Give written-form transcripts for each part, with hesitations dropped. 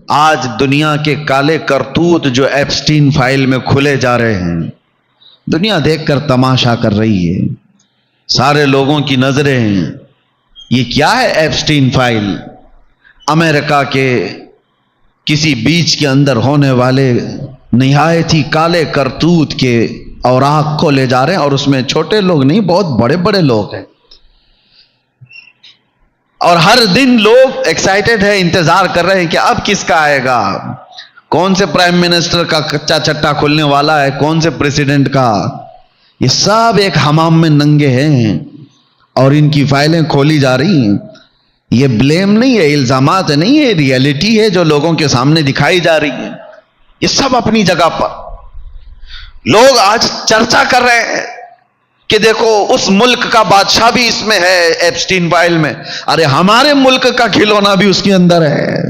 آج دنیا کے کالے کرتوت جو ایپسٹین فائل میں کھلے جا رہے ہیں، دنیا دیکھ کر تماشا کر رہی ہے، سارے لوگوں کی نظریں ہیں یہ کیا ہے ایپسٹین فائل؟ امریکہ کے کسی بیچ کے اندر ہونے والے نہایت ہی کالے کرتوت کے اوراق کو لے جا رہے ہیں، اور اس میں چھوٹے لوگ نہیں، بہت بڑے بڑے لوگ ہیں، اور ہر دن لوگ ایکسائٹڈ ہیں، انتظار کر رہے ہیں کہ اب کس کا آئے گا، کون سے پرائم منسٹر کا کچا چٹا کھلنے والا ہے، کون سے پریزیڈنٹ کا۔ یہ سب ایک حمام میں ننگے ہیں اور ان کی فائلیں کھولی جا رہی ہیں۔ یہ بلیم نہیں ہے، الزامات نہیں ہے، ریئلٹی ہے جو لوگوں کے سامنے دکھائی جا رہی ہے۔ یہ سب اپنی جگہ پر لوگ آج چرچا کر رہے ہیں کہ دیکھو اس ملک کا بادشاہ بھی اس میں ہے ایپسٹین فائل میں، ارے ہمارے ملک کا کھلونا بھی اس کے اندر ہے۔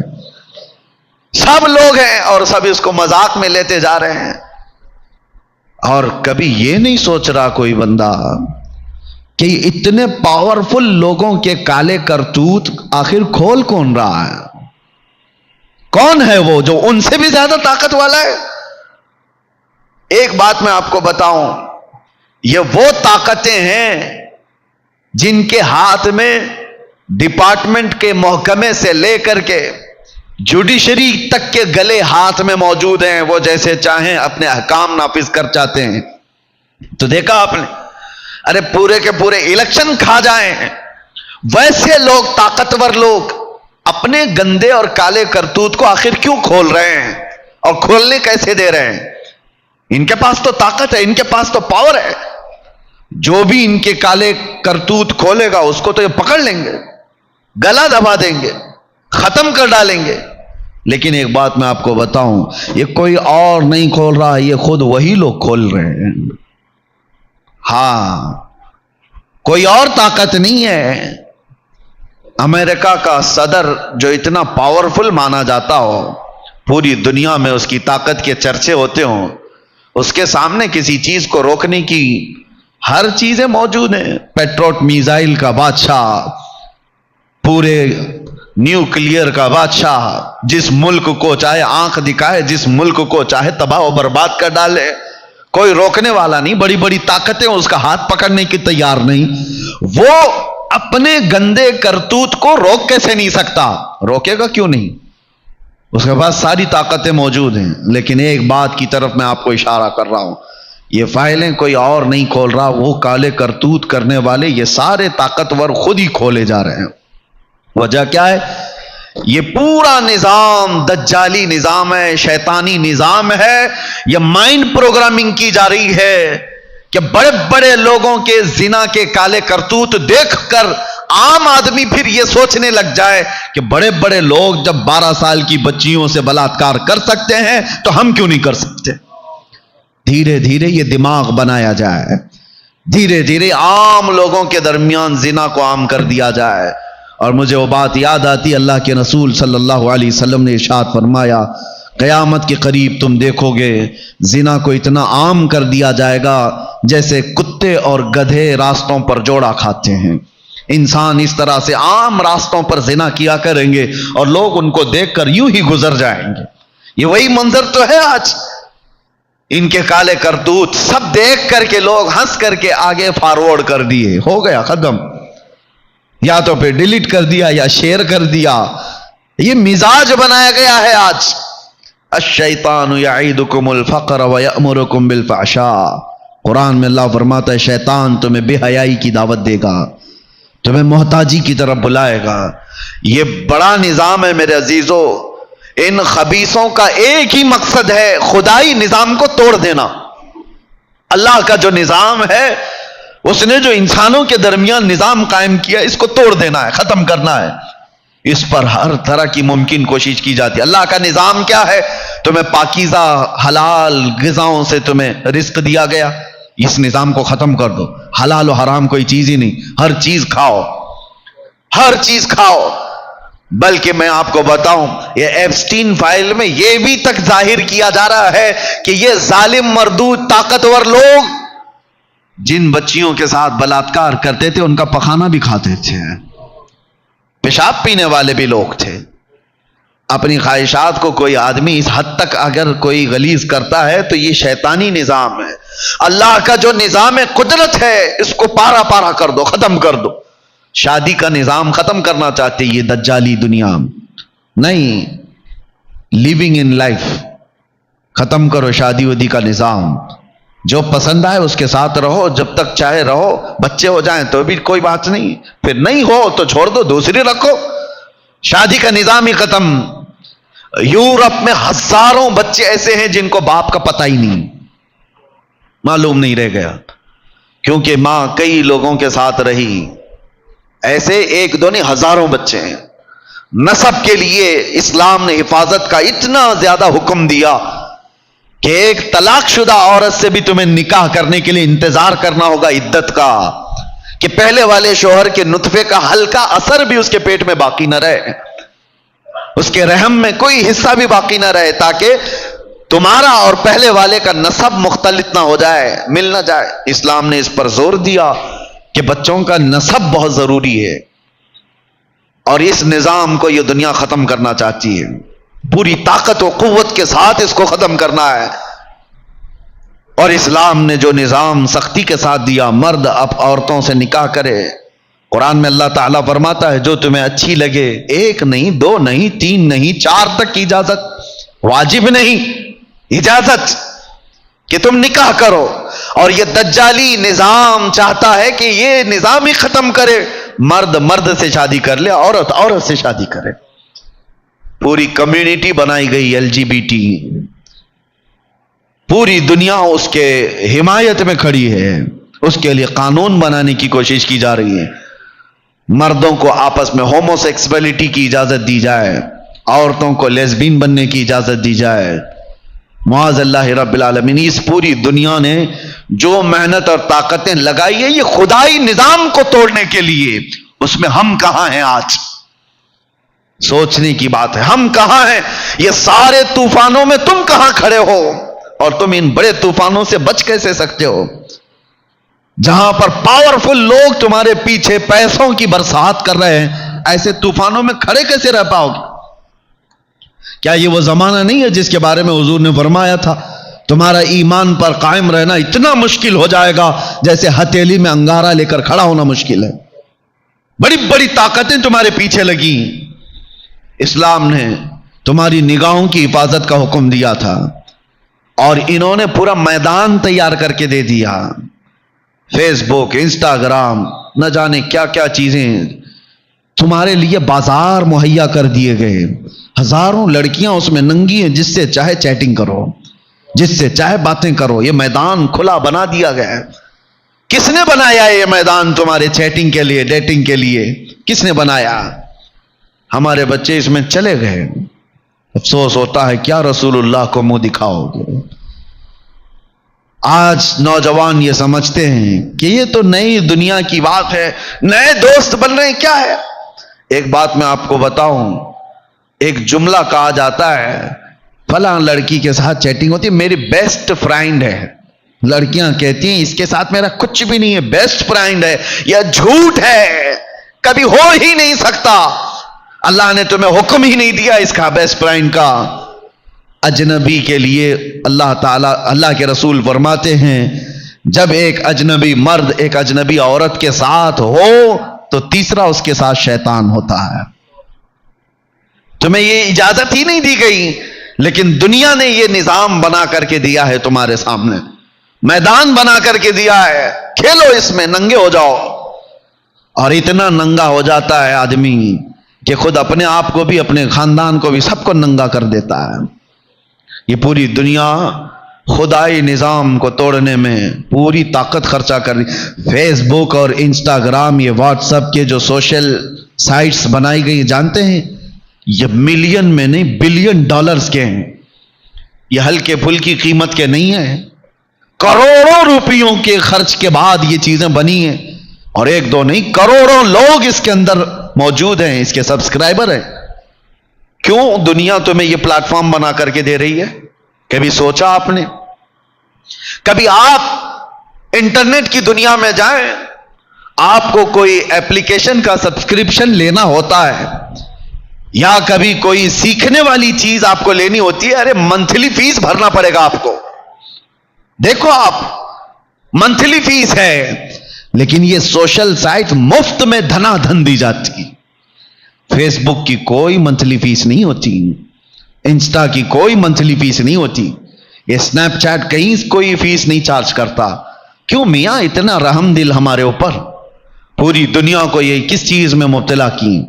سب لوگ ہیں اور سب اس کو مذاق میں لیتے جا رہے ہیں، اور کبھی یہ نہیں سوچ رہا کوئی بندہ کہ اتنے پاورفل لوگوں کے کالے کرتوت آخر کھول کون رہا ہے؟ کون ہے وہ جو ان سے بھی زیادہ طاقت والا ہے؟ ایک بات میں آپ کو بتاؤں، یہ وہ طاقتیں ہیں جن کے ہاتھ میں ڈپارٹمنٹ کے محکمے سے لے کر کے جوڈیشری تک کے گلے ہاتھ میں موجود ہیں، وہ جیسے چاہیں اپنے احکام نافذ کر چاہتے ہیں۔ تو دیکھا آپ نے، ارے پورے کے پورے الیکشن کھا جائیں، ویسے لوگ، طاقتور لوگ اپنے گندے اور کالے کرتوت کو آخر کیوں کھول رہے ہیں، اور کھولنے کیسے دے رہے ہیں؟ ان کے پاس تو طاقت ہے، ان کے پاس تو پاور ہے، جو بھی ان کے کالے کرتوت کھولے گا اس کو تو یہ پکڑ لیں گے، گلا دبا دیں گے، ختم کر ڈالیں گے۔ لیکن ایک بات میں آپ کو بتاؤں، یہ کوئی اور نہیں کھول رہا، یہ خود وہی لوگ کھول رہے ہیں۔ ہاں، کوئی اور طاقت نہیں ہے۔ امریکہ کا صدر جو اتنا پاورفل مانا جاتا ہو، پوری دنیا میں اس کی طاقت کے چرچے ہوتے ہوں، اس کے سامنے کسی چیز کو روکنے کی ہر چیزیں موجود ہیں۔ پیٹروٹ میزائل کا بادشاہ، پورے نیوکلیئر کا بادشاہ، جس ملک کو چاہے آنکھ دکھائے، جس ملک کو چاہے تباہ و برباد کر ڈالے، کوئی روکنے والا نہیں۔ بڑی بڑی طاقتیں اس کا ہاتھ پکڑنے کی تیار نہیں۔ وہ اپنے گندے کرتوت کو روک کیسے نہیں سکتا؟ روکے گا کیوں نہیں؟ اس کے پاس ساری طاقتیں موجود ہیں۔ لیکن ایک بات کی طرف میں آپ کو اشارہ کر رہا ہوں، یہ فائلیں کوئی اور نہیں کھول رہا، وہ کالے کرتوت کرنے والے یہ سارے طاقتور خود ہی کھولے جا رہے ہیں۔ وجہ کیا ہے؟ یہ پورا نظام دجالی نظام ہے، شیطانی نظام ہے۔ یہ مائنڈ پروگرامنگ کی جا رہی ہے کہ بڑے بڑے لوگوں کے زنا کے کالے کرتوت دیکھ کر عام آدمی پھر یہ سوچنے لگ جائے کہ بڑے بڑے لوگ جب 12 سال کی بچیوں سے بلاತ್کار کر سکتے ہیں تو ہم کیوں نہیں کر سکتے؟ دھیرے دھیرے یہ دماغ بنایا جائے، دھیرے دھیرے عام لوگوں کے درمیان زنا کو عام کر دیا جائے۔ اور مجھے وہ بات یاد آتی، اللہ کے رسول صلی اللہ علیہ وسلم نے ارشاد فرمایا، قیامت کے قریب تم دیکھو گے زنا کو اتنا عام کر دیا جائے گا جیسے کتے اور گدھے راستوں پر جوڑا کھاتے ہیں۔ انسان اس طرح سے عام راستوں پر زنا کیا کریں گے اور لوگ ان کو دیکھ کر یوں ہی گزر جائیں گے۔ یہ وہی منظر تو ہے آج، ان کے کالے کرتوت سب دیکھ کر کے لوگ ہنس کر کے آگے فارورڈ کر دیے، ہو گیا ختم، یا تو پھر ڈیلیٹ کر دیا یا شیئر کر دیا۔ یہ مزاج بنایا گیا ہے آج۔ الشیطان یعیدکم الفقر ویأمرکم بالفحشاء، قرآن میں اللہ فرماتا ہے شیطان تمہیں بے حیائی کی دعوت دے گا، تمہیں محتاجی کی طرف بلائے گا۔ یہ بڑا نظام ہے میرے عزیزو۔ ان خبیثوں کا ایک ہی مقصد ہے، خدائی نظام کو توڑ دینا۔ اللہ کا جو نظام ہے، اس نے جو انسانوں کے درمیان نظام قائم کیا، اس کو توڑ دینا ہے، ختم کرنا ہے۔ اس پر ہر طرح کی ممکن کوشش کی جاتی ہے۔ اللہ کا نظام کیا ہے؟ تمہیں پاکیزہ حلال غذاؤں سے تمہیں رزق دیا گیا، اس نظام کو ختم کر دو۔ حلال و حرام کوئی چیز ہی نہیں، ہر چیز کھاؤ، ہر چیز کھاؤ۔ بلکہ میں آپ کو بتاؤں، یہ ایپسٹین فائل میں یہ بھی تک ظاہر کیا جا رہا ہے کہ یہ ظالم مردود طاقتور لوگ جن بچیوں کے ساتھ بلاತ್کار کرتے تھے ان کا پخانہ بھی کھاتے تھے، پیشاب پینے والے بھی لوگ تھے۔ اپنی خواہشات کو کوئی آدمی اس حد تک اگر کوئی غلیظ کرتا ہے تو یہ شیطانی نظام ہے. اللہ کا جو نظام قدرت ہے اس کو پارا پارا کر دو، ختم کر دو. شادی کا نظام ختم کرنا چاہتے یہ دجالی دنیا. نہیں، لیونگ ان لائف ختم کرو. شادی ودی کا نظام جو پسند آئے اس کے ساتھ رہو، جب تک چاہے رہو. بچے ہو جائیں تو بھی کوئی بات نہیں، پھر نہیں ہو تو چھوڑ دو، دوسری رکھو. شادی کا نظام ہی ختم. یورپ میں ہزاروں بچے ایسے ہیں جن کو باپ کا پتہ ہی نہیں، معلوم نہیں رہ گیا، کیونکہ ماں کئی لوگوں کے ساتھ رہی. ایسے ایک دو نہیں، ہزاروں بچے ہیں. نسب کے لیے اسلام نے حفاظت کا اتنا زیادہ حکم دیا کہ ایک طلاق شدہ عورت سے بھی تمہیں نکاح کرنے کے لیے انتظار کرنا ہوگا عدت کا، کہ پہلے والے شوہر کے نطفے کا ہلکا اثر بھی اس کے پیٹ میں باقی نہ رہے، اس کے رحم میں کوئی حصہ بھی باقی نہ رہے، تاکہ تمہارا اور پہلے والے کا نسب مختلط نہ ہو جائے، مل نہ جائے. اسلام نے اس پر زور دیا کہ بچوں کا نسب بہت ضروری ہے. اور اس نظام کو یہ دنیا ختم کرنا چاہتی ہے، پوری طاقت و قوت کے ساتھ اس کو ختم کرنا ہے. اور اسلام نے جو نظام سختی کے ساتھ دیا، مرد اب عورتوں سے نکاح کرے. قرآن میں اللہ تعالیٰ فرماتا ہے جو تمہیں اچھی لگے، ایک نہیں، دو نہیں، تین نہیں، 4 تک کی اجازت. واجب نہیں، اجازت کہ تم نکاح کرو. اور یہ دجالی نظام چاہتا ہے کہ یہ نظام ہی ختم کرے. مرد مرد سے شادی کر لے، عورت عورت سے شادی کرے. پوری کمیونٹی بنائی گئی LGBT، پوری دنیا اس کے حمایت میں کھڑی ہے. اس کے لیے قانون بنانے کی کوشش کی جا رہی ہے. مردوں کو آپس میں ہومو سیکسولیٹی کی اجازت دی جائے، عورتوں کو لیزبین بننے کی اجازت دی جائے. معاذ اللہ رب العالمین. اس پوری دنیا نے جو محنت اور طاقتیں لگائی ہیں یہ خدائی نظام کو توڑنے کے لیے، اس میں ہم کہاں ہیں آج؟ سوچنے کی بات ہے، ہم کہاں ہیں؟ یہ سارے طوفانوں میں تم کہاں کھڑے ہو؟ اور تم ان بڑے طوفانوں سے بچ کیسے سکتے ہو؟ جہاں پر پاورفل لوگ تمہارے پیچھے پیسوں کی برسات کر رہے ہیں، ایسے طوفانوں میں کھڑے کیسے رہ پاؤ گے؟ کیا یہ وہ زمانہ نہیں ہے جس کے بارے میں حضور نے فرمایا تھا تمہارا ایمان پر قائم رہنا اتنا مشکل ہو جائے گا جیسے ہتھیلی میں انگارہ لے کر کھڑا ہونا مشکل ہے. بڑی بڑی طاقتیں تمہارے پیچھے لگی. اسلام نے تمہاری نگاہوں کی حفاظت کا حکم دیا تھا اور انہوں نے پورا میدان تیار کر کے دے دیا. فیس بک، انسٹاگرام، نہ جانے کیا کیا چیزیں تمہارے لیے بازار مہیا کر دیے گئے. ہزاروں لڑکیاں اس میں ننگی ہیں، جس سے چاہے چیٹنگ کرو، جس سے چاہے باتیں کرو. یہ میدان کھلا بنا دیا گیا ہے. کس نے بنایا یہ میدان تمہارے چیٹنگ کے لیے، ڈیٹنگ کے لیے؟ کس نے بنایا؟ ہمارے بچے اس میں چلے گئے. افسوس ہوتا ہے کیا رسول اللہ کو منہ دکھاؤ گے. آج نوجوان یہ سمجھتے ہیں کہ یہ تو نئی دنیا کی بات ہے، نئے دوست بن رہے ہیں. کیا ہے؟ ایک بات میں آپ کو بتاؤں، ایک جملہ کہا جاتا ہے فلاں لڑکی کے ساتھ چیٹنگ ہوتی ہے، میری بیسٹ فرینڈ ہے. لڑکیاں کہتی ہیں اس کے ساتھ میرا کچھ بھی نہیں ہے، بیسٹ فرینڈ ہے. یہ جھوٹ ہے، کبھی ہو ہی نہیں سکتا. اللہ نے تمہیں حکم ہی نہیں دیا اس کا، بیسٹ فرینڈ کا. اجنبی کے لیے اللہ تعالیٰ، اللہ کے رسول فرماتے ہیں جب ایک اجنبی مرد ایک اجنبی عورت کے ساتھ ہو تو تیسرا اس کے ساتھ شیطان ہوتا ہے. تمہیں یہ اجازت ہی نہیں دی گئی، لیکن دنیا نے یہ نظام بنا کر کے دیا ہے تمہارے سامنے، میدان بنا کر کے دیا ہے. کھیلو اس میں، ننگے ہو جاؤ. اور اتنا ننگا ہو جاتا ہے آدمی کہ خود اپنے آپ کو بھی، اپنے خاندان کو بھی، سب کو ننگا کر دیتا ہے. یہ پوری دنیا خدائی نظام کو توڑنے میں پوری طاقت خرچہ کر رہی. فیس بک اور انسٹاگرام، یہ واٹس ایپ کے جو سوشل سائٹس بنائی گئی، جانتے ہیں یہ ملین میں نہیں بلین ڈالرز کے ہیں. یہ ہلکے پھلکی قیمت کے نہیں ہیں، کروڑوں روپیوں کے خرچ کے بعد یہ چیزیں بنی ہیں. اور ایک دو نہیں، کروڑوں لوگ اس کے اندر موجود ہیں، اس کے سبسکرائبر ہیں. کیوں دنیا تمہیں یہ پلیٹ فارم بنا کر کے دے رہی ہے؟ کبھی سوچا آپ نے؟ کبھی آپ انٹرنیٹ کی دنیا میں جائیں، آپ کو کوئی ایپلیکیشن کا سبسکرپشن لینا ہوتا ہے، یا کبھی کوئی سیکھنے والی چیز آپ کو لینی ہوتی ہے، ارے منتھلی فیس بھرنا پڑے گا آپ کو، دیکھو آپ منتھلی فیس ہے، لیکن یہ سوشل سائٹ مفت میں دھنا دھن دی جاتی. فیس بک کی کوئی منتھلی فیس نہیں ہوتی، انسٹا کی کوئی منتھلی فیس نہیں ہوتی، یہ اسنیپ چیٹ کہیں کوئی فیس نہیں چارج کرتا. کیوں میاں اتنا رحم دل ہمارے اوپر؟ پوری دنیا کو یہ کس چیز میں مبتلا کی؟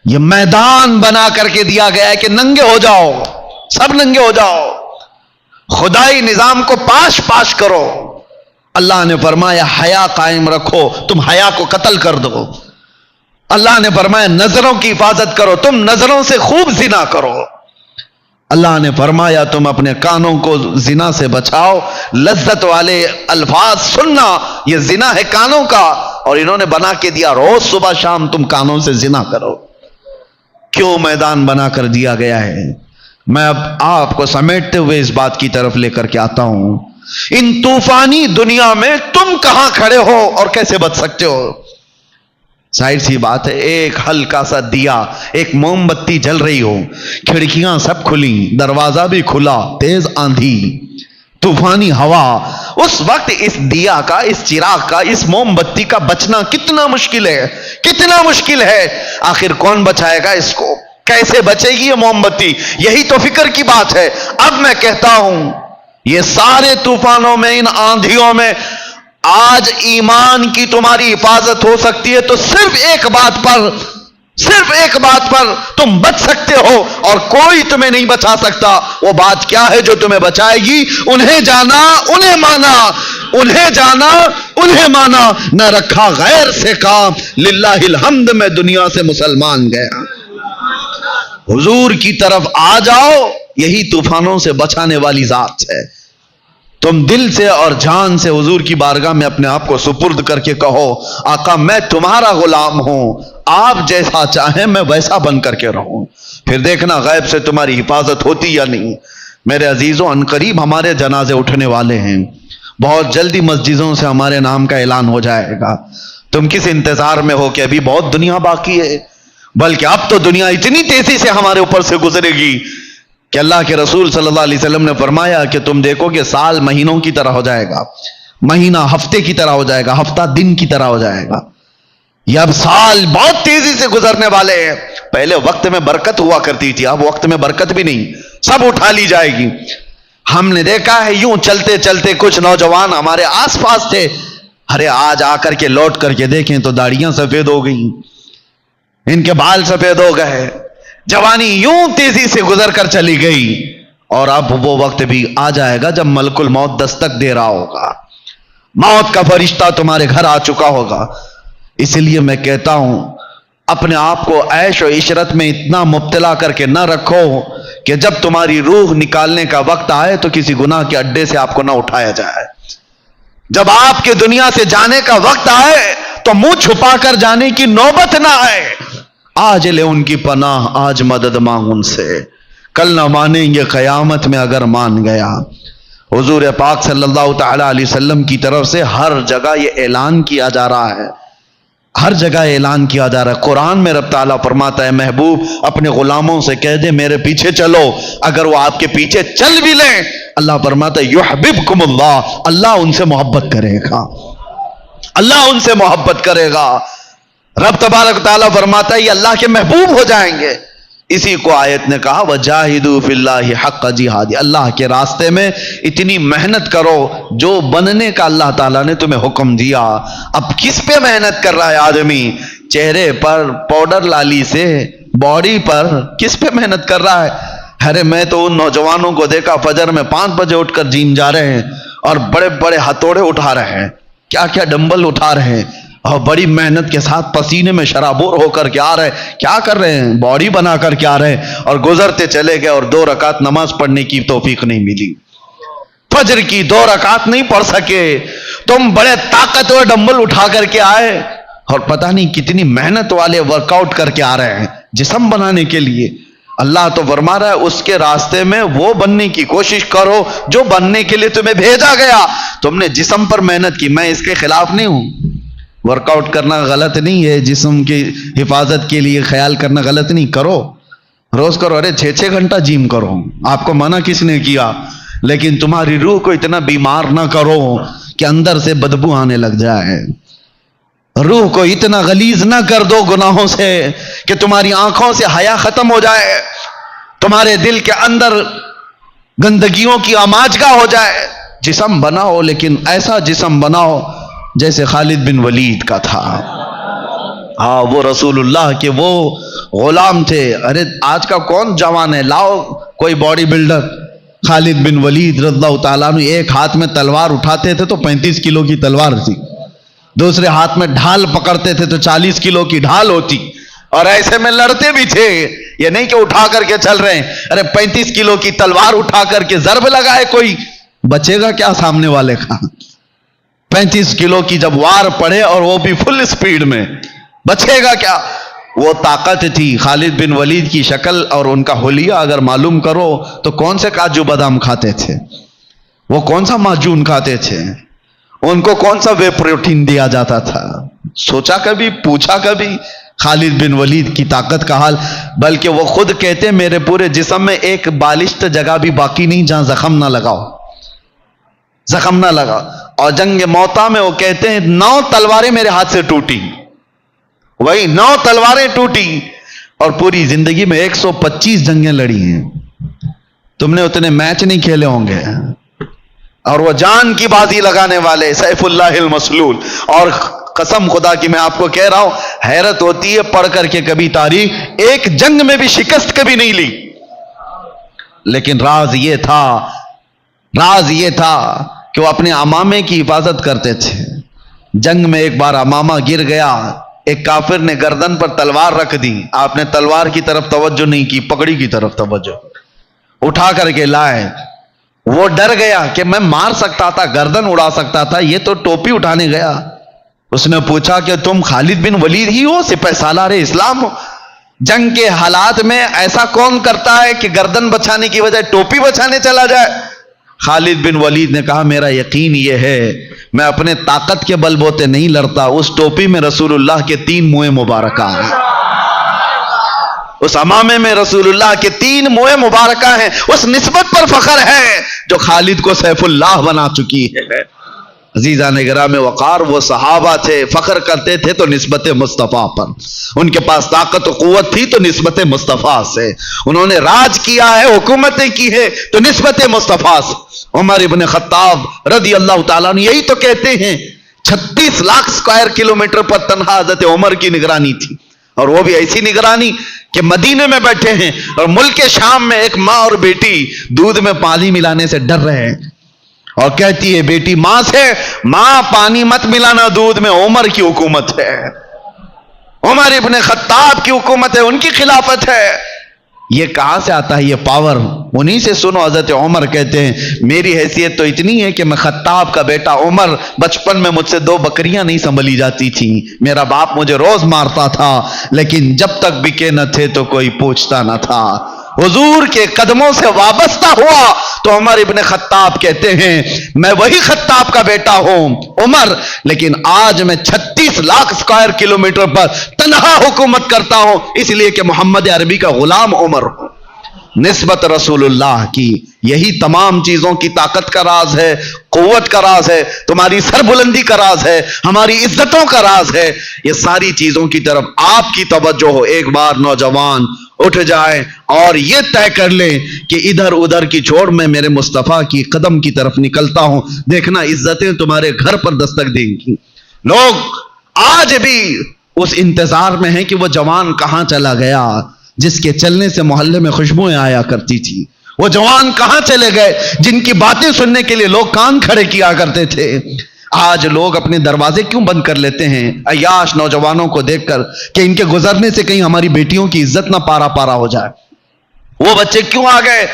یہ میدان بنا کر کے دیا گیا ہے کہ ننگے ہو جاؤ، سب ننگے ہو جاؤ، خدائی نظام کو پاش پاش کرو. اللہ نے فرمایا حیا قائم رکھو، تم حیا کو قتل کر دو. اللہ نے فرمایا نظروں کی حفاظت کرو، تم نظروں سے خوب زنا کرو. اللہ نے فرمایا تم اپنے کانوں کو زنا سے بچاؤ، لذت والے الفاظ سننا یہ زنا ہے کانوں کا، اور انہوں نے بنا کے دیا روز صبح شام تم کانوں سے زنا کرو. کیوں میدان بنا کر دیا گیا ہے؟ میں اب آپ کو سمیٹتے ہوئے اس بات کی طرف لے کر کے آتا ہوں، ان طوفانی دنیا میں تم کہاں کھڑے ہو اور کیسے بچ سکتے ہو؟ ظاہر سی بات ہے، ایک ہلکا سا دیا، ایک موم بتی جل رہی ہو، کھڑکیاں سب کھلی، دروازہ بھی کھلا، تیز آندھی، طوفانی ہوا، اس وقت اس دیا کا، اس چراغ کا، اس موم بتی کا بچنا کتنا مشکل ہے، کتنا مشکل ہے. آخر کون بچائے گا اس کو؟ کیسے بچے گی یہ موم بتی؟ یہی تو فکر کی بات ہے. اب میں کہتا ہوں یہ سارے طوفانوں میں، ان آندھیوں میں آج ایمان کی تمہاری حفاظت ہو سکتی ہے تو صرف ایک بات پر تم بچ سکتے ہو، اور کوئی تمہیں نہیں بچا سکتا. وہ بات کیا ہے جو تمہیں بچائے گی؟ انہیں جانا، انہیں مانا، انہیں جانا، انہیں مانا. نہ رکھا غیر سے کام، للہ الحمد میں دنیا سے مسلمان گیا. حضور کی طرف آ جاؤ، یہی طوفانوں سے بچانے والی ذات ہے. تم دل سے اور جان سے حضور کی بارگاہ میں اپنے آپ کو سپرد کر کے کہو آقا میں تمہارا غلام ہوں، آپ جیسا چاہیں میں ویسا بن کر کے رہوں. پھر دیکھنا غیب سے تمہاری حفاظت ہوتی یا نہیں. میرے عزیزوں، عنقریب ہمارے جنازے اٹھنے والے ہیں، بہت جلدی مسجدوں سے ہمارے نام کا اعلان ہو جائے گا. تم کس انتظار میں ہو کہ ابھی بہت دنیا باقی ہے؟ بلکہ اب تو دنیا اتنی تیزی سے ہمارے اوپر سے گزرے گی کہ اللہ کے رسول صلی اللہ علیہ وسلم نے فرمایا کہ تم دیکھو کہ سال مہینوں کی طرح ہو جائے گا، مہینہ ہفتے کی طرح ہو جائے گا، ہفتہ دن کی طرح ہو جائے گا. یہ اب سال بہت تیزی سے گزرنے والے ہیں. پہلے وقت میں برکت ہوا کرتی تھی، اب وقت میں برکت بھی نہیں، سب اٹھا لی جائے گی. ہم نے دیکھا ہے یوں چلتے چلتے کچھ نوجوان ہمارے آس پاس تھے، ارے آج آ کر کے لوٹ کر کے دیکھیں تو داڑیاں سفید ہو گئی، ان کے بال سفید ہو گئے، جوانی یوں تیزی سے گزر کر چلی گئی. اور اب وہ وقت بھی آ جائے گا جب ملک الموت دستک دے رہا ہوگا، موت کا فرشتہ تمہارے گھر آ چکا ہوگا. اس لیے میں کہتا ہوں اپنے آپ کو عیش و عشرت میں اتنا مبتلا کر کے نہ رکھو کہ جب تمہاری روح نکالنے کا وقت آئے تو کسی گناہ کے اڈے سے آپ کو نہ اٹھایا جائے. جب آپ کے دنیا سے جانے کا وقت آئے تو منہ چھپا کر جانے کی نوبت نہ آئے. آج لے ان کی پناہ، آج مدد مانگ ان سے، کل نہ مانیں گے قیامت میں اگر مان گیا. حضور پاک صلی اللہ تعالی علیہ وسلم کی طرف سے ہر جگہ یہ اعلان کیا جا رہا ہے، ہر جگہ اعلان کیا جا رہا ہے. قرآن میں رب تعالیٰ فرماتا ہے محبوب اپنے غلاموں سے کہہ دے میرے پیچھے چلو. اگر وہ آپ کے پیچھے چل بھی لیں اللہ فرماتا ہے یحببکم اللہ، اللہ ان سے محبت کرے گا، اللہ ان سے محبت کرے گا. رب تبارک تعالیٰ فرماتا ہے یہ اللہ کے محبوب ہو جائیں گے. اسی کو آیت نے کہا وجاہدوا فی اللہ حق جہاد، اللہ کے راستے میں اتنی محنت کرو جو بننے کا اللہ تعالیٰ نے تمہیں حکم دیا. اب کس پہ محنت کر رہا ہے آدمی؟ چہرے پر پاؤڈر لالی سے، باڈی پر کس پہ محنت کر رہا ہے؟ ارے میں تو ان نوجوانوں کو دیکھا فجر میں 5 بجے اٹھ کر جیم جا رہے ہیں اور بڑے بڑے ہتھوڑے اٹھا رہے ہیں، کیا کیا ڈمبل اٹھا رہے ہیں، اور بڑی محنت کے ساتھ پسینے میں شرابور ہو کر کے آ رہے. کیا کر رہے ہیں؟ باڈی بنا کر کے آ رہے ہیں. اور گزرتے چلے گئے اور 2 رکعت نماز پڑھنے کی توفیق نہیں ملی، فجر کی 2 رکعت نہیں پڑھ سکے. تم بڑے طاقتور ڈمبل اٹھا کر کے آئے اور پتہ نہیں کتنی محنت والے ورک آؤٹ کر کے آ رہے ہیں جسم بنانے کے لیے. اللہ تو فرما رہا ہے اس کے راستے میں وہ بننے کی کوشش کرو جو بننے کے لیے تمہیں بھیجا گیا. تم نے جسم پر محنت کی، میں اس کے خلاف نہیں ہوں، ورک آؤٹ کرنا غلط نہیں ہے، جسم کی حفاظت کے لیے خیال کرنا غلط نہیں، کرو، روز کرو، ارے 6 گھنٹہ جیم کرو، آپ کو منع کس نے کیا؟ لیکن تمہاری روح کو اتنا بیمار نہ کرو کہ اندر سے بدبو آنے لگ جائے، روح کو اتنا غلیظ نہ کر دو گناہوں سے کہ تمہاری آنکھوں سے حیا ختم ہو جائے، تمہارے دل کے اندر گندگیوں کی آماجگاہ ہو جائے۔ جسم بناؤ، لیکن ایسا جسم بناؤ جیسے خالد بن ولید کا تھا۔ ہاں، وہ رسول اللہ کے وہ غلام تھے۔ ارے آج کا کون جوان ہے، لاؤ کوئی باڈی بلڈر، خالد بن ولید رضی اللہ تعالیٰ عنہ ایک ہاتھ میں تلوار اٹھاتے تھے تو 35 کلو کی تلوار تھی، دوسرے ہاتھ میں ڈھال پکڑتے تھے تو 40 کلو کی ڈھال ہوتی، اور ایسے میں لڑتے بھی تھے، یہ نہیں کہ اٹھا کر کے چل رہے ہیں، ارے 35 کلو کی تلوار اٹھا کر کے ضرب لگائے، کوئی بچے گا کیا سامنے والے کا؟ 35 کلو کی جب وار پڑے اور وہ بھی فل سپیڈ میں، بچے گا کیا؟ وہ طاقت تھی۔ خالد بن ولید کی شکل اور ان کا حلیہ اگر معلوم کرو تو کون سے کاجو بادام کھاتے تھے، وہ کون سا معجون کھاتے تھے، ان کو کون سا وے پروٹین دیا جاتا تھا؟ سوچا کبھی، پوچھا کبھی خالد بن ولید کی طاقت کا حال؟ بلکہ وہ خود کہتے میرے پورے جسم میں ایک بالشت جگہ بھی باقی نہیں جہاں زخم نہ لگاؤ، زخم نہ لگا۔ اور جنگ موتا میں وہ کہتے ہیں 9 تلواریں میرے ہاتھ سے ٹوٹی، وہی 9 تلواریں ٹوٹی، اور پوری زندگی میں 125 جنگیں لڑی ہیں۔ تم نے اتنے میچ نہیں کھیلے ہوں گے، اور وہ جان کی بازی لگانے والے سیف اللہ المسلول۔ اور قسم خدا کی میں آپ کو کہہ رہا ہوں، حیرت ہوتی ہے پڑھ کر کے کبھی تاریخ، ایک جنگ میں بھی شکست کبھی نہیں لی، لیکن راز یہ تھا کہ وہ اپنے امامے کی حفاظت کرتے تھے۔ جنگ میں ایک بار امامہ گر گیا، ایک کافر نے گردن پر تلوار رکھ دی، آپ نے تلوار کی طرف توجہ نہیں کی، پگڑی کی طرف توجہ، اٹھا کر کے لائے۔ وہ ڈر گیا کہ میں مار سکتا تھا، گردن اڑا سکتا تھا، یہ تو ٹوپی اٹھانے گیا۔ اس نے پوچھا کہ تم خالد بن ولید ہی ہو، سپہ سالار اسلام ہو؟ جنگ کے حالات میں ایسا کون کرتا ہے کہ گردن بچانے کی وجہ ٹوپی بچانے چلا جائے؟ خالد بن ولید نے کہا میرا یقین یہ ہے، میں اپنے طاقت کے بل بوتے نہیں لڑتا، اس ٹوپی میں رسول اللہ کے 3 منہ مبارکہ ہیں، اس امامے میں رسول اللہ کے 3 منہ مبارکہ ہیں، اس نسبت پر فخر ہے جو خالد کو سیف اللہ بنا چکی ہے۔ عزیزان گرام وقار، وہ صحابہ تھے، فخر کرتے تھے تو نسبت مصطفیٰ پر، ان کے پاس طاقت و قوت تھی تو نسبت مصطفیٰ سے، انہوں نے راج کیا ہے، حکومتیں کی ہے تو نسبت مصطفیٰ سے۔ عمر ابن خطاب رضی اللہ تعالیٰ عنہ یہی تو کہتے ہیں 36 لاکھ اسکوائر کلومیٹر پر تنہا حضرت عمر کی نگرانی تھی، اور وہ بھی ایسی نگرانی کہ مدینے میں بیٹھے ہیں اور ملک شام میں ایک ماں اور بیٹی دودھ میں پانی ملانے سے ڈر رہے ہیں، اور کہتی ہے بیٹی ماں سے، ماں پانی مت ملانا دودھ میں، عمر کی حکومت ہے، عمر ابن خطاب کی حکومت ہے، ان کی خلافت ہے۔ یہ کہاں سے آتا ہے یہ پاور؟ انہی سے سنو۔ حضرت عمر کہتے ہیں میری حیثیت تو اتنی ہے کہ میں خطاب کا بیٹا عمر، بچپن میں مجھ سے 2 بکریاں نہیں سنبھلی جاتی تھی، میرا باپ مجھے روز مارتا تھا، لیکن جب تک بکے نہ تھے تو کوئی پوچھتا نہ تھا۔ حضور کے قدموں سے وابستہ ہوا تو عمر ابن خطاب کہتے ہیں میں وہی خطاب کا بیٹا ہوں عمر، لیکن آج میں 36 لاکھ اسکوائر کلومیٹر پر تنہا حکومت کرتا ہوں، اس لیے کہ محمد عربی کا غلام عمر ہوں۔ نسبت رسول اللہ کی، یہی تمام چیزوں کی طاقت کا راز ہے، قوت کا راز ہے، تمہاری سربلندی کا راز ہے، ہماری عزتوں کا راز ہے۔ یہ ساری چیزوں کی طرف آپ کی توجہ ہو، ایک بار نوجوان اٹھ جائے اور یہ طے کر لیں کہ ادھر ادھر کی چھوڑ میں میرے مصطفیٰ کی قدم کی طرف نکلتا ہوں، دیکھنا عزتیں تمہارے گھر پر دستک دیں گی۔ لوگ آج بھی اس انتظار میں ہیں کہ وہ جوان کہاں چلا گیا جس کے چلنے سے محلے میں خوشبوئیں آیا کرتی تھی، وہ جوان کہاں چلے گئے جن کی باتیں سننے کے لیے لوگ کان کھڑے کیا کرتے تھے۔ آج لوگ اپنے دروازے کیوں بند کر لیتے ہیں عیاش نوجوانوں کو دیکھ کر کہ ان کے گزرنے سے کہیں ہماری بیٹیوں کی عزت نہ پارا پارا ہو جائے؟ وہ بچے کیوں آ گئے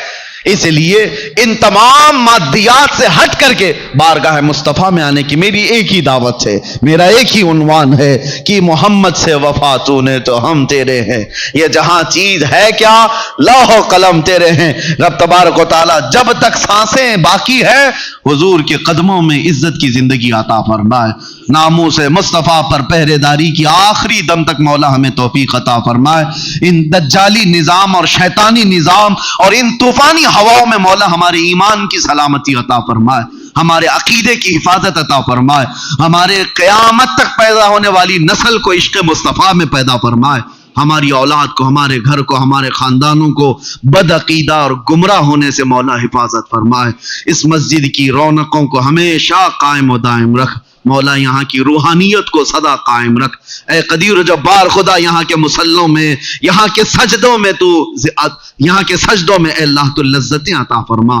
اس لیے ان تمام مادیات سے ہٹ کر کے بارگاہ مصطفیٰ میں آنے کی میری ایک ہی دعوت ہے، میرا ایک ہی عنوان ہے کہ محمد سے وفا تو نے تو ہم تیرے ہیں۔ یہ جہاں چیز ہے کیا، لوح و قلم تیرے ہیں۔ رب تبارک و تعالی جب تک سانسیں باقی ہے حضور کے قدموں میں عزت کی زندگی عطا فرمائے، ناموس مصطفیٰ پر پہرے داری کی آخری دم تک مولا ہمیں توفیق عطا فرمائے۔ ان دجالی نظام اور شیطانی نظام اور ان طوفانی ہواؤں میں مولا ہمارے ایمان کی سلامتی عطا فرمائے، ہمارے عقیدے کی حفاظت عطا فرمائے، ہمارے قیامت تک پیدا ہونے والی نسل کو عشق مصطفیٰ میں پیدا فرمائے، ہماری اولاد کو، ہمارے گھر کو، ہمارے خاندانوں کو بد عقیدہ اور گمراہ ہونے سے مولا حفاظت فرمائے۔ اس مسجد کی رونقوں کو ہمیشہ قائم و دائم رکھ مولا، یہاں کی روحانیت کو سدا قائم رکھ۔ اے قدیر و جبار خدا، یہاں کے مصلوں میں، یہاں کے سجدوں میں اے اللہ تو لذتیں عطا فرما،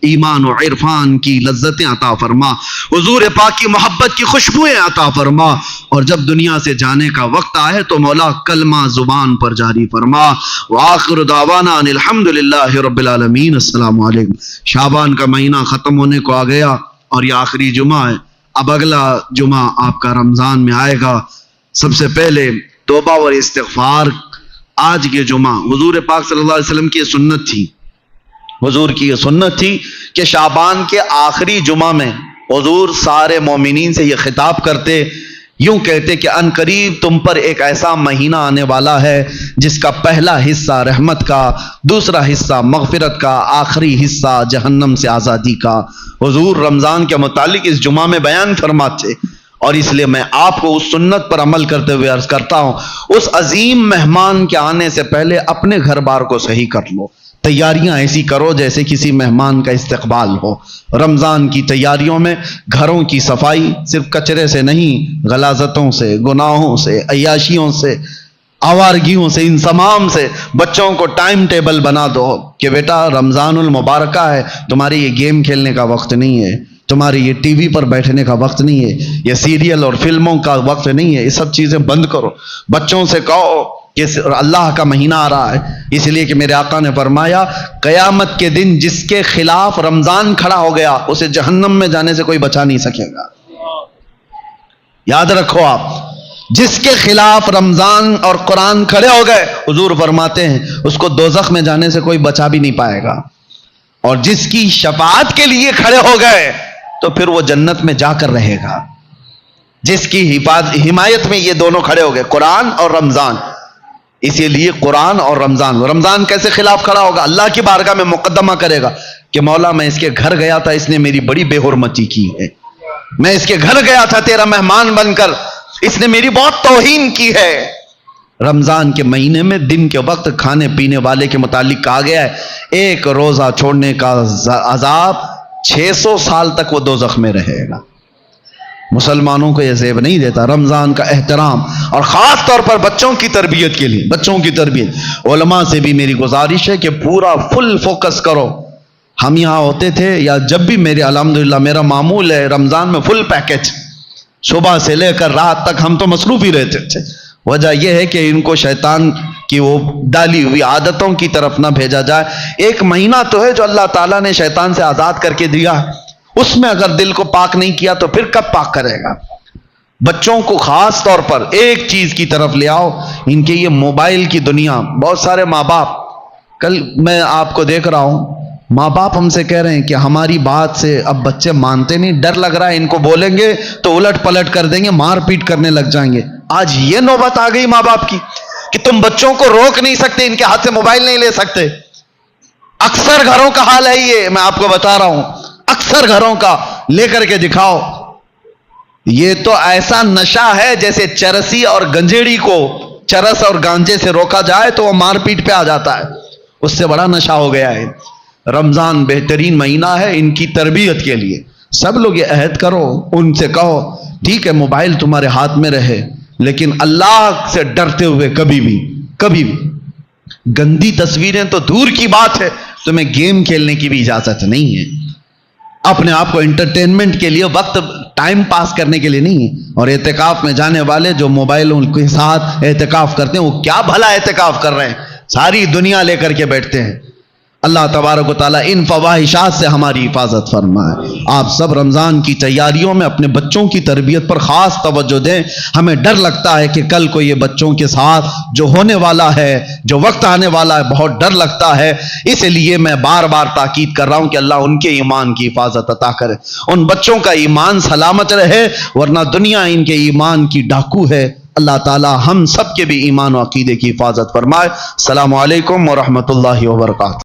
ایمان و عرفان کی لذتیں عطا فرما، حضور پاک کی محبت کی خوشبوئیں عطا فرما، اور جب دنیا سے جانے کا وقت آئے تو مولا کلمہ زبان پر جاری فرما۔ وآخر دعوانا ان الحمدللہ رب العالمین۔ السلام علیکم۔ شعبان کا مہینہ ختم ہونے کو آ گیا اور یہ آخری جمعہ ہے، اب اگلا جمعہ آپ کا رمضان میں آئے گا۔ سب سے پہلے توبہ اور استغفار۔ آج کے جمعہ حضور پاک صلی اللہ علیہ وسلم کی سنت تھی، حضور کی یہ سنت تھی کہ شعبان کے آخری جمعہ میں حضور سارے مومنین سے یہ خطاب کرتے، یوں کہتے کہ ان قریب تم پر ایک ایسا مہینہ آنے والا ہے جس کا پہلا حصہ رحمت کا، دوسرا حصہ مغفرت کا، آخری حصہ جہنم سے آزادی کا۔ حضور رمضان کے متعلق اس جمعہ میں بیان فرماتے، اور اس لیے میں آپ کو اس سنت پر عمل کرتے ہوئے عرض کرتا ہوں، اس عظیم مہمان کے آنے سے پہلے اپنے گھر بار کو صحیح کر لو، تیاریاں ایسی کرو جیسے کسی مہمان کا استقبال ہو۔ رمضان کی تیاریوں میں گھروں کی صفائی صرف کچرے سے نہیں، غلاظتوں سے، گناہوں سے، عیاشیوں سے، آوارگیوں سے، ان تمام سے بچوں کو ٹائم ٹیبل بنا دو کہ بیٹا رمضان المبارکہ ہے، تمہارے یہ گیم کھیلنے کا وقت نہیں ہے، تمہارے یہ ٹی وی پر بیٹھنے کا وقت نہیں ہے، یہ سیریل اور فلموں کا وقت نہیں ہے، یہ سب چیزیں بند کرو۔ بچوں سے کہو کہ اللہ کا مہینہ آ رہا ہے، اس لیے کہ میرے آقا نے فرمایا قیامت کے دن جس کے خلاف رمضان کھڑا ہو گیا اسے جہنم میں جانے سے کوئی بچا نہیں سکے گا۔ یاد رکھو آپ، جس کے خلاف رمضان اور قرآن کھڑے ہو گئے حضور فرماتے ہیں اس کو دوزخ میں جانے سے کوئی بچا بھی نہیں پائے گا، اور جس کی شفاعت کے لیے کھڑے ہو گئے تو پھر وہ جنت میں جا کر رہے گا۔ جس کی حمایت میں یہ دونوں کھڑے ہو گئے، قرآن اور رمضان، اسی لیے قرآن اور رمضان کیسے خلاف کھڑا ہوگا؟ اللہ کی بارگاہ میں مقدمہ کرے گا کہ مولا میں اس کے گھر گیا تھا، اس نے میری بڑی بے حرمتی کی ہے، میں اس کے گھر گیا تھا تیرا مہمان بن کر، اس نے میری بہت توہین کی ہے۔ رمضان کے مہینے میں دن کے وقت کھانے پینے والے کے متعلق کہا گیا ہے ایک روزہ چھوڑنے کا عذاب 600 سال تک وہ دوزخ میں رہے گا۔ مسلمانوں کو یہ زیب نہیں دیتا رمضان کا احترام، اور خاص طور پر بچوں کی تربیت کے لیے، بچوں کی تربیت علماء سے بھی میری گزارش ہے کہ پورا فل فوکس کرو۔ ہم یہاں ہوتے تھے یا جب بھی الحمدللہ میرا معمول ہے رمضان میں فل پیکج، صبح سے لے کر رات تک ہم تو مصروف ہی رہتے تھے۔ وجہ یہ ہے کہ ان کو شیطان کی وہ ڈالی ہوئی عادتوں کی طرف نہ بھیجا جائے۔ ایک مہینہ تو ہے جو اللہ تعالیٰ نے شیطان سے آزاد کر کے دیا ہے، اس میں اگر دل کو پاک نہیں کیا تو پھر کب پاک کرے گا؟ بچوں کو خاص طور پر ایک چیز کی طرف لے آؤ، ان کے یہ موبائل کی دنیا، بہت سارے ماں باپ، کل میں آپ کو دیکھ رہا ہوں ماں باپ ہم سے کہہ رہے ہیں کہ ہماری بات سے اب بچے مانتے نہیں، ڈر لگ رہا ہے ان کو بولیں گے تو الٹ پلٹ کر دیں گے، مار پیٹ کرنے لگ جائیں گے۔ آج یہ نوبت آ گئی ماں باپ کی کہ تم بچوں کو روک نہیں سکتے، ان کے ہاتھ سے موبائل نہیں لے سکتے۔ اکثر گھروں کا حال ہے یہ، میں آپ کو بتا رہا ہوں، اکثر گھروں کا، لے کر کے دکھاؤ۔ یہ تو ایسا نشہ ہے جیسے چرسی اور گنجیڑی کو چرس اور گانجے سے روکا جائے تو وہ مار پیٹ پہ آ جاتا ہے، اس سے بڑا نشہ ہو گیا ہے۔ رمضان بہترین مہینہ ہے ان کی تربیت کے لیے، سب لوگ یہ عہد کرو، ان سے کہو ٹھیک ہے موبائل تمہارے ہاتھ میں رہے لیکن اللہ سے ڈرتے ہوئے کبھی بھی گندی تصویریں تو دور کی بات ہے، تمہیں گیم کھیلنے کی بھی اجازت نہیں ہے، اپنے آپ کو انٹرٹینمنٹ کے لیے وقت ٹائم پاس کرنے کے لیے نہیں ہے۔ اور اعتکاف میں جانے والے جو موبائلوں کے ساتھ اعتکاف کرتے ہیں وہ کیا بھلا اعتکاف کر رہے ہیں، ساری دنیا لے کر کے بیٹھتے ہیں۔ اللہ تبارک و تعالیٰ ان فواحشات سے ہماری حفاظت فرمائے۔ آپ سب رمضان کی تیاریوں میں اپنے بچوں کی تربیت پر خاص توجہ دیں۔ ہمیں ڈر لگتا ہے کہ کل کو یہ بچوں کے ساتھ جو ہونے والا ہے، جو وقت آنے والا ہے، بہت ڈر لگتا ہے۔ اس لیے میں بار بار تاکید کر رہا ہوں کہ اللہ ان کے ایمان کی حفاظت عطا کرے، ان بچوں کا ایمان سلامت رہے، ورنہ دنیا ان کے ایمان کی ڈاکو ہے۔ اللہ تعالی ہم سب کے بھی ایمان و عقیدے کی حفاظت فرمائے۔ السلام علیکم ورحمۃ اللہ وبرکاتہ۔